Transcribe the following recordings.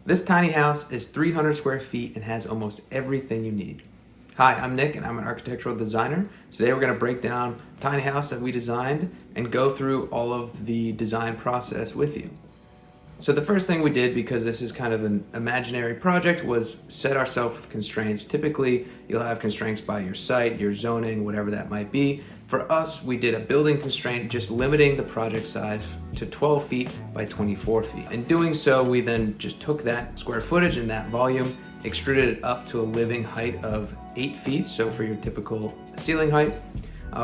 This tiny house is 300 square feet and has almost everything you need. Hi, I'm Nick and I'm an architectural designer. Today we're going to break down a tiny house that we designed and go through all of the design process with you. So the first thing we did, because this is kind of an imaginary project, was set ourselves with constraints. Typically, you'll have constraints by your site, your zoning, whatever that might be. For us, we did a building constraint, just limiting the project size to 12 feet by 24 feet. In doing so, we then just took that square footage and that volume, extruded it up to a living height of 8 feet, so for your typical ceiling height.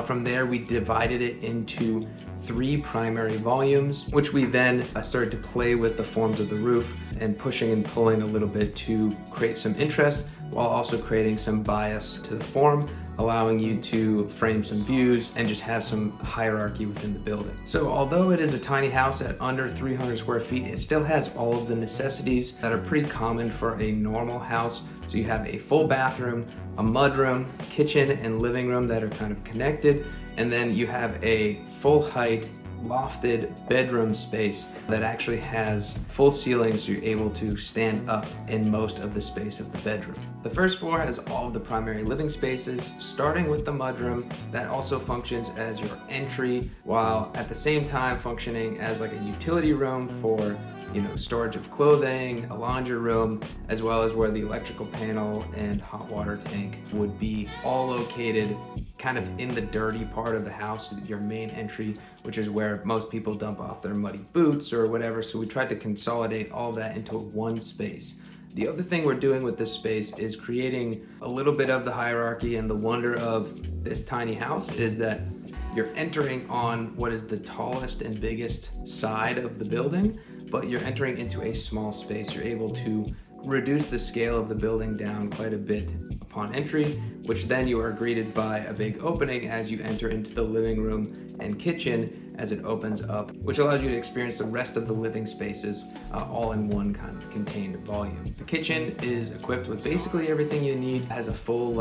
From there, we divided it into 3 primary volumes, which we then started to play with the forms of the roof and pushing and pulling a little bit to create some interest while also creating some bias to the form, allowing you to frame some views and just have some hierarchy within the building. So although it is a tiny house at under 300 square feet, it still has all of the necessities that are pretty common for a normal house. So you have a full bathroom, a mudroom, kitchen, and living room that are kind of connected. And then you have a full height lofted bedroom space that actually has full ceilings, so you're able to stand up in most of the space of the bedroom. The first floor has all of the primary living spaces, starting with the mudroom that also functions as your entry, while at the same time functioning as like a utility room for storage of clothing, a laundry room, as well as where the electrical panel and hot water tank would be, all located kind of in the dirty part of the house, your main entry, which is where most people dump off their muddy boots or whatever. So we tried to consolidate all that into one space. The other thing we're doing with this space is creating a little bit of the hierarchy, and the wonder of this tiny house is that you're entering on what is the tallest and biggest side of the building, but you're entering into a small space. You're able to reduce the scale of the building down quite a bit upon entry, which then you are greeted by a big opening as you enter into the living room and kitchen as it opens up, which allows you to experience the rest of the living spaces all in one kind of contained volume. The kitchen is equipped with basically everything you need. It has a full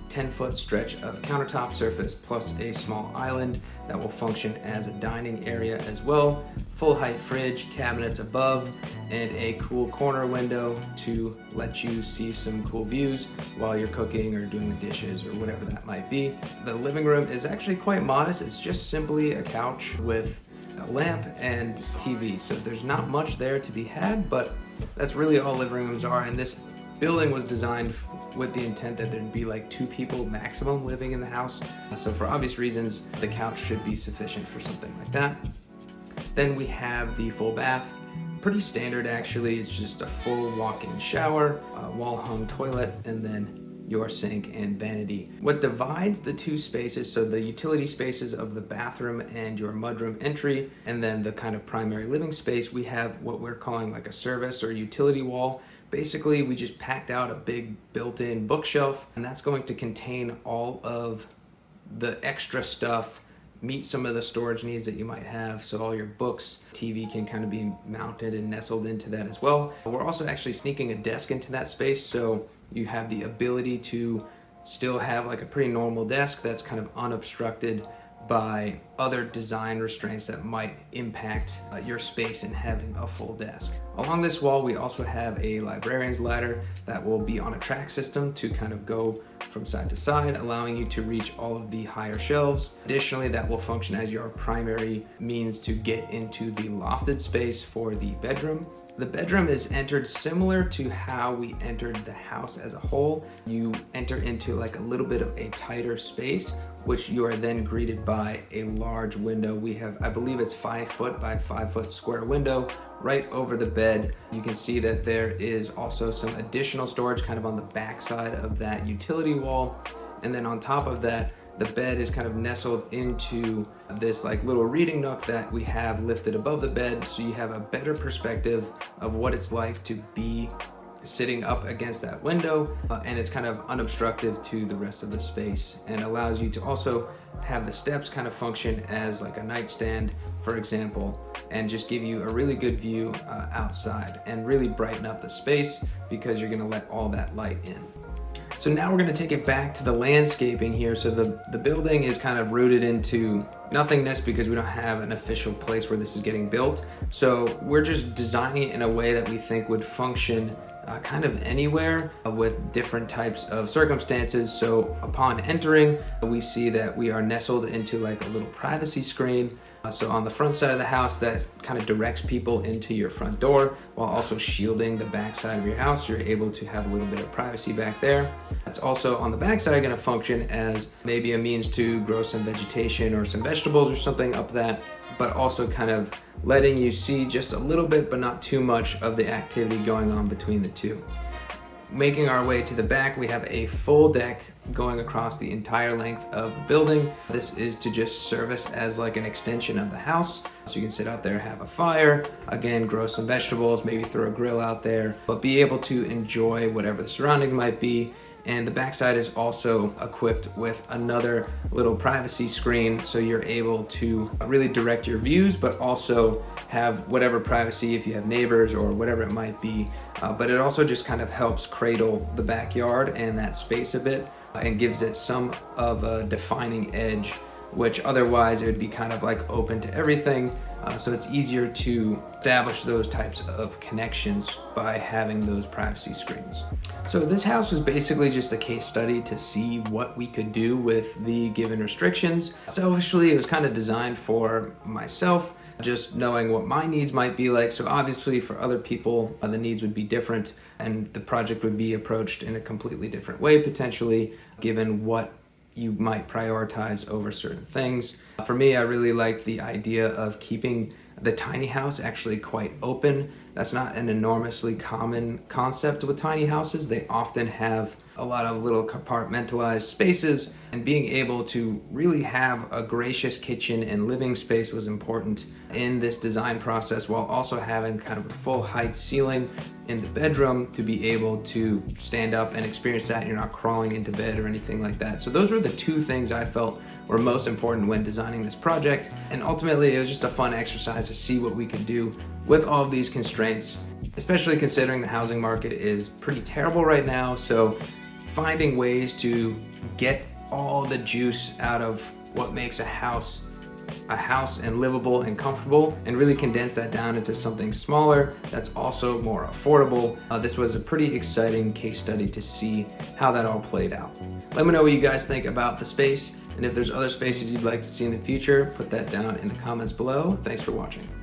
10-foot stretch of countertop surface plus a small island that will function as a dining area as well. Full height fridge, cabinets above, and a cool corner window to let you see some cool views while you're cooking or doing the dishes or whatever that might be. The living room is actually quite modest. It's just simply a couch with a lamp and TV. So there's not much there to be had, but that's really all living rooms are. And this building was designed with the intent that there'd be 2 people maximum living in the house. So for obvious reasons, the couch should be sufficient for something like that. Then we have the full bath. Pretty standard actually. It's just a full walk-in shower, a wall-hung toilet, and then your sink and vanity. What divides the 2 spaces, so the utility spaces of the bathroom and your mudroom entry, and then the kind of primary living space, we have what we're calling a service or utility wall. Basically, we just packed out a big built-in bookshelf, and that's going to contain all of the extra stuff, meet some of the storage needs that you might have. So all your books, TV can kind of be mounted and nestled into that as well. We're also actually sneaking a desk into that space, so you have the ability to still have a pretty normal desk that's kind of unobstructed by other design restraints that might impact your space in having a full desk. Along this wall, we also have a librarian's ladder that will be on a track system to kind of go from side to side, allowing you to reach all of the higher shelves. Additionally, that will function as your primary means to get into the lofted space for the bedroom. The bedroom is entered similar to how we entered the house as a whole. You enter into a little bit of a tighter space, which you are then greeted by a large window. We have, I believe it's 5 foot by 5 foot square window right over the bed. You can see that there is also some additional storage kind of on the back side of that utility wall. And then on top of that, the bed is kind of nestled into this little reading nook that we have lifted above the bed, so you have a better perspective of what it's like to be sitting up against that window, and it's kind of unobstructive to the rest of the space, and allows you to also have the steps kind of function as a nightstand, for example, and just give you a really good view outside and really brighten up the space because you're going to let all that light in. So now we're going to take it back to the landscaping here. So the building is kind of rooted into nothingness because we don't have an official place where this is getting built. So we're just designing it in a way that we think would function kind of anywhere with different types of circumstances. So upon entering, we see that we are nestled into like a little privacy screen. So on the front side of the house, that kind of directs people into your front door while also shielding the back side of your house. You're able to have a little bit of privacy back there. That's also on the back side going to function as maybe a means to grow some vegetation or some vegetables or something up that, but also kind of letting you see just a little bit, but not too much of the activity going on between the two. Making our way to the back, we have a full deck going across the entire length of the building. This is to just service as like an extension of the house. So you can sit out there, have a fire, again, grow some vegetables, maybe throw a grill out there, but be able to enjoy whatever the surrounding might be. And the backside is also equipped with another little privacy screen, so you're able to really direct your views, but also have whatever privacy if you have neighbors or whatever it might be. But it also just kind of helps cradle the backyard and that space a bit and gives it some of a defining edge, which otherwise it would be kind of like open to everything. So it's easier to establish those types of connections by having those privacy screens. So this house was basically just a case study to see what we could do with the given restrictions. Selfishly, it was kind of designed for myself, just knowing what my needs might be like. So obviously for other people, the needs would be different and the project would be approached in a completely different way, potentially, given what you might prioritize over certain things. For me, I really like the idea of keeping the tiny house actually quite open. That's not an enormously common concept with tiny houses. They often have a lot of little compartmentalized spaces, and being able to really have a gracious kitchen and living space was important in this design process, while also having kind of a full height ceiling in the bedroom to be able to stand up and experience that. You're not crawling into bed or anything like that. So those were the two things I felt were most important when designing this project. And ultimately, it was just a fun exercise to see what we could do with all of these constraints, especially considering the housing market is pretty terrible right now. So finding ways to get all the juice out of what makes a house and livable and comfortable, and really condense that down into something smaller that's also more affordable. This was a pretty exciting case study to see how that all played out. Let me know what you guys think about the space, and if there's other spaces you'd like to see in the future, put that down in the comments below. Thanks for watching.